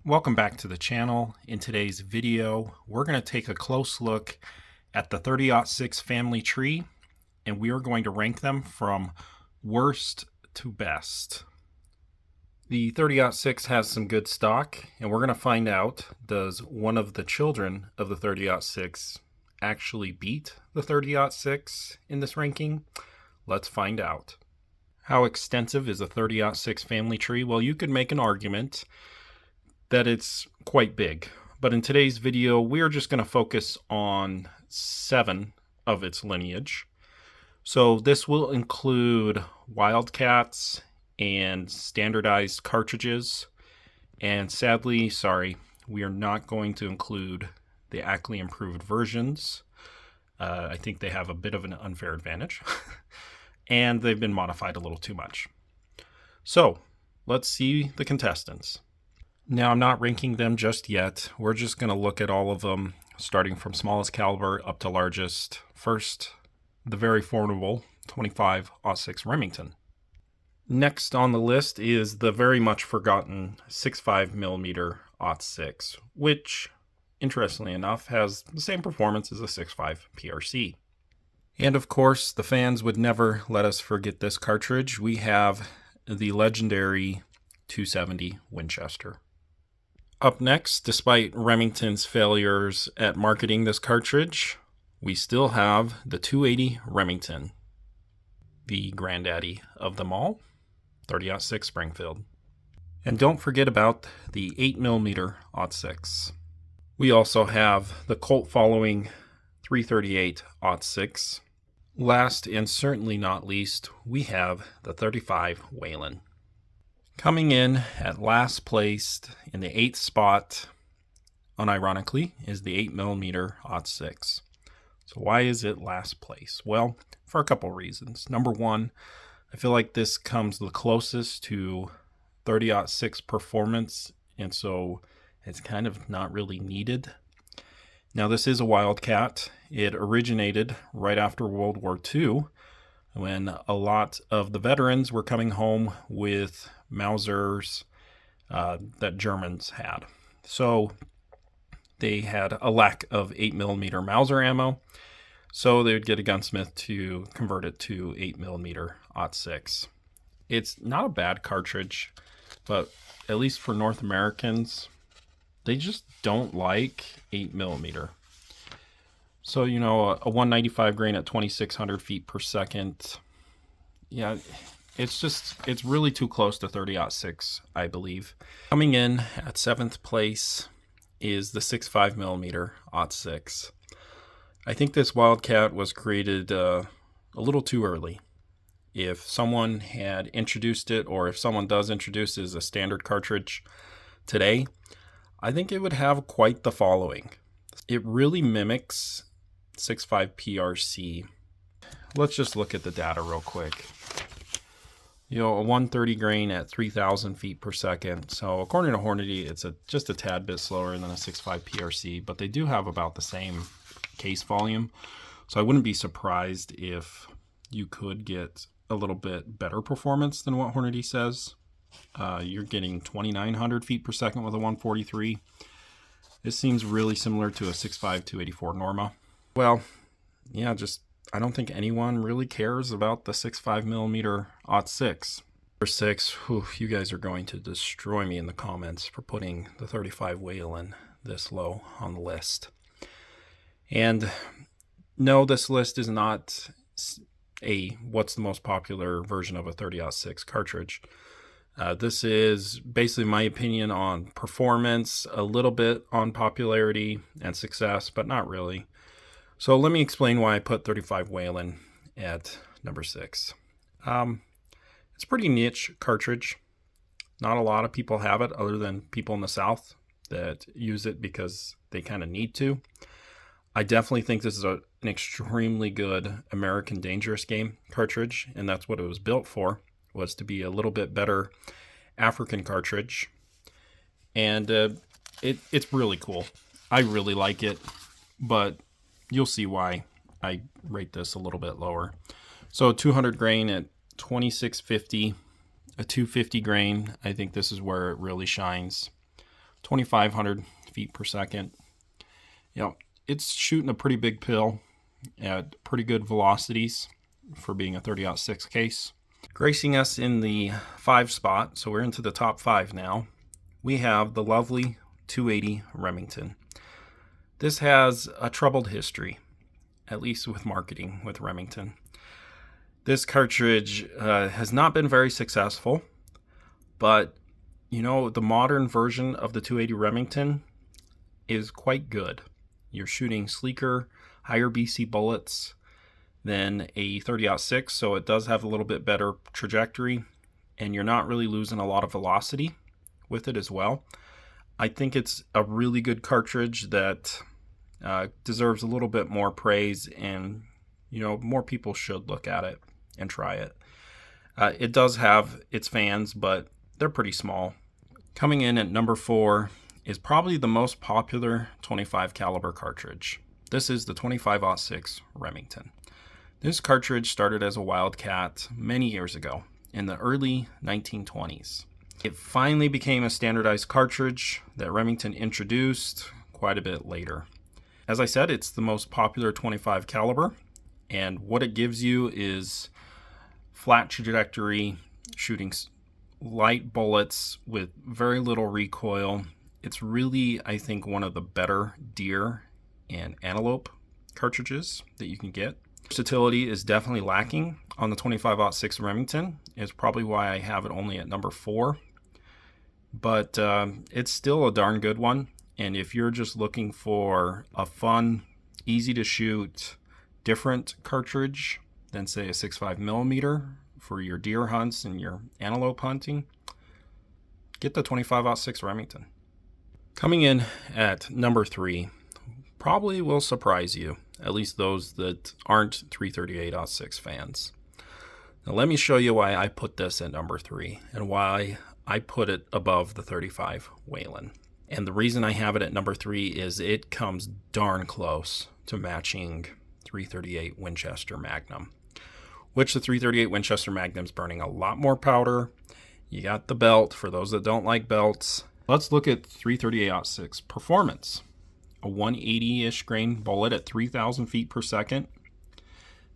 Welcome back to the channel. In today's video, we're going to take a close look at the 30-06 family tree, and we are going to rank them from worst to best. The 30-06 has some good stock, and we're going to find out, does one of the children of the 30-06 actually beat the 30-06 in this ranking? Let's find out. How extensive is a 30-06 family tree? Well, you could make an argument that it's quite big, but in today's video we are just going to focus on 7 of its lineage. So this will include wildcats and standardized cartridges, and sadly, sorry, we are not going to include the Ackley improved versions. I think they have a bit of an unfair advantage and they've been modified a little too much. So let's see the contestants. Now, I'm not ranking them just yet. We're just going to look at all of them, starting from smallest caliber up to largest. First, the very formidable 25-06 Remington. Next on the list is the very much forgotten 6.5mm .6, which, interestingly enough, has the same performance as a 6.5 PRC. And of course, the fans would never let us forget this cartridge. We have the legendary 270 Winchester. Up next, despite Remington's failures at marketing this cartridge, we still have the 280 Remington, the granddaddy of them all, 30-06 Springfield. And don't forget about the 8mm .6. We also have the cult following 338 .6. Last and certainly not least, we have the 35 Whelen. Coming in at last placed in the 8th spot, unironically, is the 8mm .6. So why is it last place? Well, for a couple reasons. Number one, I feel like this comes the closest to 30-06 performance, and so it's kind of not really needed. Now, this is a wildcat. It originated right after World War II, when a lot of the veterans were coming home with Mausers that Germans had. So they had a lack of 8mm Mauser ammo, so they would get a gunsmith to convert it to 8mm .6. It's not a bad cartridge, but at least for North Americans, they just don't like 8mm. So, you know, a 195 grain at 2,600 feet per second, yeah, it's really too close to 30-06, I believe. Coming in at 7th place is the 6.5mm .6. I think this wildcat was created a little too early. If someone had introduced it, or if someone does introduce it as a standard cartridge today, I think it would have quite the following. It really mimics 6.5 PRC. Let's just look at the data real quick. You know, a 130 grain at 3,000 feet per second. So according to Hornady, it's just a tad bit slower than a 6.5 PRC, but they do have about the same case volume. So I wouldn't be surprised if you could get a little bit better performance than what Hornady says. You're getting 2,900 feet per second with a 143. This seems really similar to a 6.5 284 Norma. Well, yeah, I don't think anyone really cares about the 6.5mm .6. Number 6, whew, you guys are going to destroy me in the comments for putting the 35 Whelen this low on the list. And no, this list is not what's the most popular version of a 30-06 cartridge. This is basically my opinion on performance, a little bit on popularity and success, but not really. So let me explain why I put 35 Whelen at number 6. It's a pretty niche cartridge. Not a lot of people have it other than people in the South that use it because they kind of need to. I definitely think this is an extremely good American Dangerous Game cartridge, and that's what it was built for, was to be a little bit better African cartridge. And it's really cool. I really like it, but you'll see why I rate this a little bit lower. So 200 grain at 2650, a 250 grain, I think this is where it really shines. 2,500 feet per second. You know, it's shooting a pretty big pill at pretty good velocities for being a 30-06 case. Gracing us in the 5 spot, so we're into the top 5 now, we have the lovely 280 Remington. This has a troubled history, at least with marketing with Remington. This cartridge has not been very successful, but you know, the modern version of the 280 Remington is quite good. You're shooting sleeker, higher BC bullets than a 30-06, so it does have a little bit better trajectory, and you're not really losing a lot of velocity with it as well. I think it's a really good cartridge that deserves a little bit more praise, and you know, more people should look at it and try it. It does have its fans, but they're pretty small. Coming in at number 4 is probably the most popular 25 caliber cartridge. This is the 25-06 Remington. This cartridge started as a Wildcat many years ago in the early 1920s. It finally became a standardized cartridge that Remington introduced quite a bit later. As I said, it's the most popular 25 caliber, and what it gives you is flat trajectory, shooting light bullets with very little recoil. It's really, I think, one of the better deer and antelope cartridges that you can get. Versatility is definitely lacking on the 25-06 Remington. It's probably why I have it only at number 4. But it's still a darn good one. And if you're just looking for a fun, easy to shoot, different cartridge than say a 6.5 millimeter for your deer hunts and your antelope hunting, get the 25-06 Remington. Coming in at number 3 probably will surprise you, at least those that aren't 338-06 fans. Now let me show you why I put this at number 3 and why I put it above the 35 Whelen. And the reason I have it at number 3 is it comes darn close to matching 338 Winchester Magnum, which the 338 Winchester Magnum's burning a lot more powder. You got the belt for those that don't like belts. Let's look at 338-06 performance. A 180-ish grain bullet at 3,000 feet per second.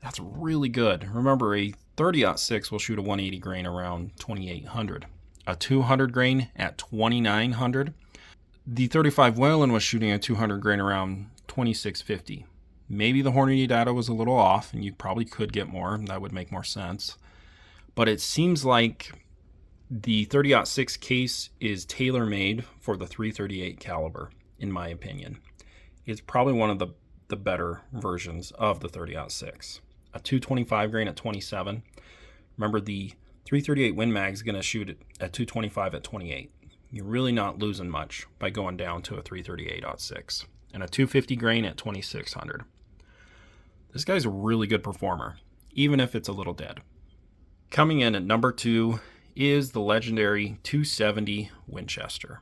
That's really good. Remember, a 30-06 will shoot a 180 grain around 2,800. A 200 grain at 2,900. The 35 Whelen was shooting a 200 grain around 2,650. Maybe the Hornady data was a little off, and you probably could get more. That would make more sense. But it seems like the 30-06 case is tailor-made for the 338 caliber, in my opinion. It's probably one of the better versions of the 30-06. A 225 grain at 27. Remember, the 338 Win Mag is going to shoot at 225 at 28. You're really not losing much by going down to a 338-06. And a 250 grain at 2600. This guy's a really good performer, even if it's a little dead. Coming in at number 2 is the legendary 270 Winchester.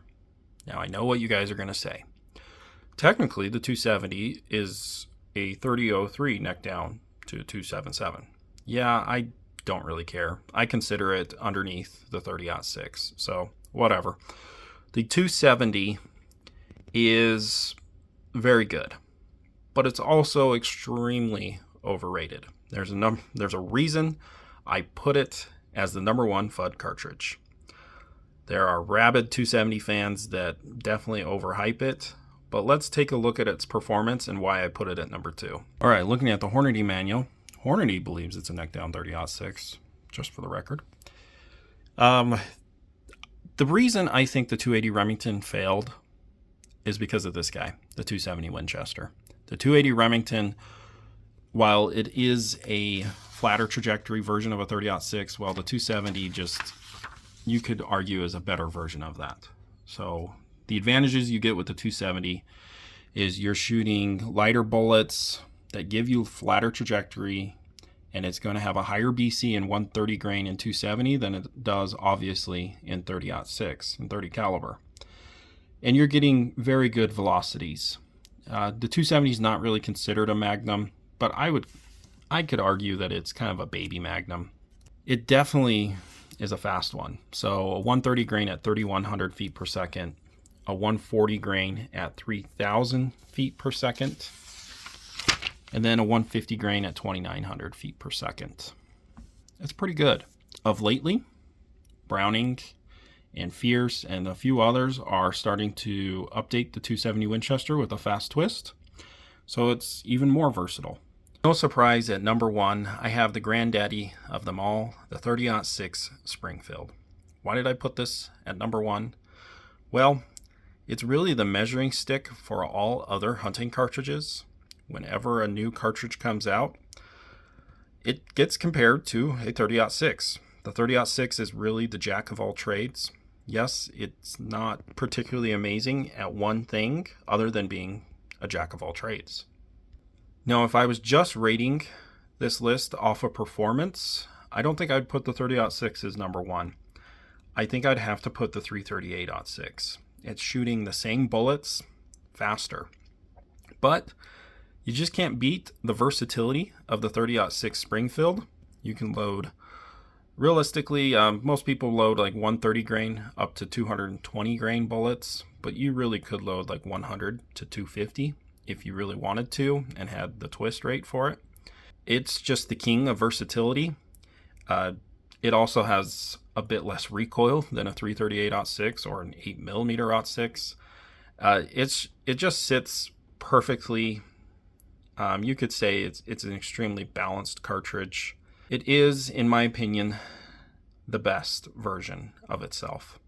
Now, I know what you guys are going to say. Technically, the 270 is a 30-03 neck down to 277. Yeah, I don't really care. I consider it underneath the 30-06, so whatever. The 270 is very good, but it's also extremely overrated. There's a reason I put it as the number 1 FUD cartridge. There are rabid 270 fans that definitely overhype it, but let's take a look at its performance and why I put it at number 2. All right, looking at the Hornady manual, Hornady believes it's a neck down 30-06, just for the record. The reason I think the 280 Remington failed is because of this guy, the 270 Winchester. The 280 Remington, while it is a flatter trajectory version of a 30-06, well, the 270 just, you could argue, is a better version of that. So the advantages you get with the 270 is you're shooting lighter bullets that give you flatter trajectory, and it's going to have a higher BC in 130 grain in 270 than it does, obviously, in 30-06 and 30 caliber. And you're getting very good velocities. The 270 is not really considered a Magnum, but I could argue that it's kind of a baby Magnum. It definitely is a fast one. So a 130 grain at 3,100 feet per second a 140 grain at 3,000 feet per second, and then a 150 grain at 2,900 feet per second. It's pretty good. Of lately, Browning and Fierce and a few others are starting to update the 270 Winchester with a fast twist, so it's even more versatile. No surprise, at number one, I have the granddaddy of them all, the 30-06 Springfield. Why did I put this at number one? Well, it's really the measuring stick for all other hunting cartridges. Whenever a new cartridge comes out, it gets compared to a 30-06. The 30-06 is really the jack of all trades. Yes, it's not particularly amazing at one thing other than being a jack of all trades. Now, if I was just rating this list off of performance, I don't think I'd put the 30-06 as number one. I think I'd have to put the 338-06. It's shooting the same bullets faster. But you just can't beat the versatility of the 30-06 Springfield. You can load, realistically, most people load like 130 grain up to 220 grain bullets, but you really could load like 100 to 250 if you really wanted to and had the twist rate for it. It's just the king of versatility. It also has a bit less recoil than a 338-06 or an 8mm 06. It just sits perfectly. You could say it's an extremely balanced cartridge. It is, in my opinion, the best version of itself.